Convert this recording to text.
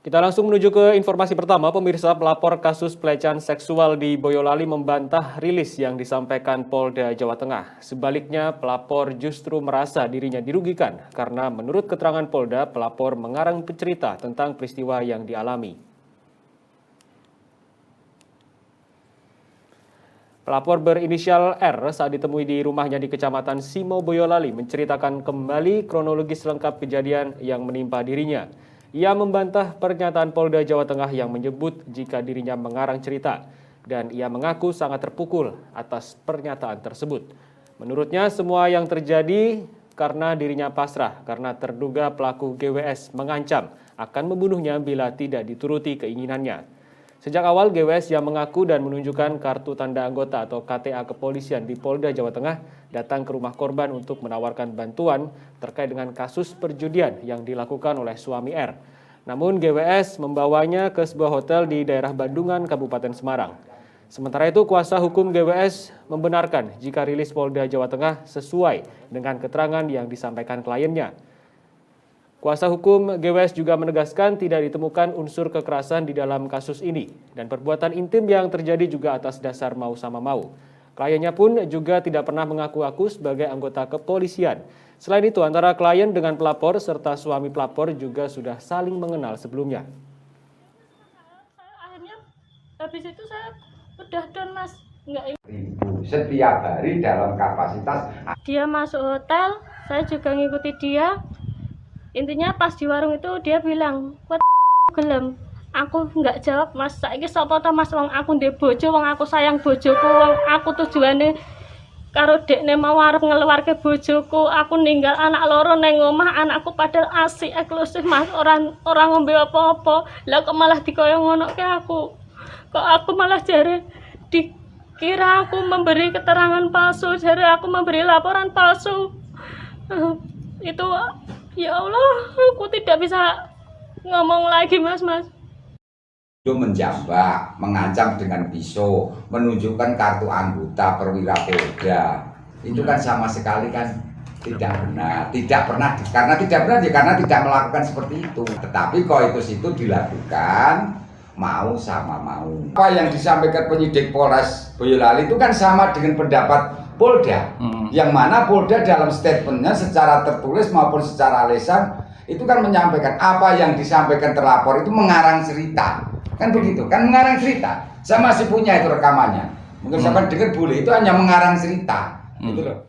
Kita langsung menuju ke informasi pertama. Pemirsa, pelapor kasus pelecehan seksual di Boyolali membantah rilis yang disampaikan Polda Jawa Tengah. Sebaliknya, pelapor justru merasa dirinya dirugikan karena menurut keterangan Polda, pelapor mengarang cerita tentang peristiwa yang dialami. Pelapor berinisial R saat ditemui di rumahnya di Kecamatan Simo, Boyolali menceritakan kembali kronologis lengkap kejadian yang menimpa dirinya. Ia membantah pernyataan Polda Jawa Tengah yang menyebut jika dirinya mengarang cerita dan ia mengaku sangat terpukul atas pernyataan tersebut. Menurutnya semua yang terjadi karena dirinya pasrah karena terduga pelaku GWS mengancam akan membunuhnya bila tidak dituruti keinginannya. Sejak awal GWS yang mengaku dan menunjukkan kartu tanda anggota atau KTA kepolisian di Polda Jawa Tengah datang ke rumah korban untuk menawarkan bantuan terkait dengan kasus perjudian yang dilakukan oleh suami R. Namun GWS membawanya ke sebuah hotel di daerah Bandungan, Kabupaten Semarang. Sementara itu kuasa hukum GWS membenarkan jika rilis Polda Jawa Tengah sesuai dengan keterangan yang disampaikan kliennya. Kuasa hukum GWS juga menegaskan tidak ditemukan unsur kekerasan di dalam kasus ini dan perbuatan intim yang terjadi juga atas dasar mau sama mau. Kliennya pun juga tidak pernah mengaku-ngaku sebagai anggota kepolisian. Selain itu, antara klien dengan pelapor serta suami pelapor juga sudah saling mengenal sebelumnya. Akhirnya habis itu saya udah down, Mas. Setiap hari dalam kapasitas. Dia masuk hotel, saya juga ngikuti dia. Intinya pas di warung itu dia bilang, "Kuat gelem." Aku nggak jawab, "Mas, saiki sapa to Mas, wong aku ndek bojo, wong aku sayang bojoku, wong aku tujuane karo dekne mau arep ngeluarke bojoku, aku ninggal anak loro nang omah, anakku padahal asik eksklusif Mas, orang ngombe apa-apa. Lah kok malah dikoyo ngono ke aku. Kok aku malah jare dikira aku memberi keterangan palsu, jare aku memberi laporan palsu." Itu ya Allah, aku tidak bisa ngomong lagi, Mas. Itu menjambak, mengancam dengan pisau, menunjukkan kartu anggota perwira Polda. Itu kan sama sekali kan tidak benar, tidak pernah karena tidak melakukan seperti itu. Tetapi kok itu dilakukan mau sama mau. Apa yang disampaikan penyidik Polres Boyolali itu kan sama dengan pendapat Polda, yang mana Polda dalam statementnya secara tertulis maupun secara lisan itu kan menyampaikan apa yang disampaikan terlapor itu mengarang cerita, kan begitu, kan mengarang cerita. Saya masih punya itu rekamannya, mungkin sampai dengar boleh, itu hanya mengarang cerita, gitu loh.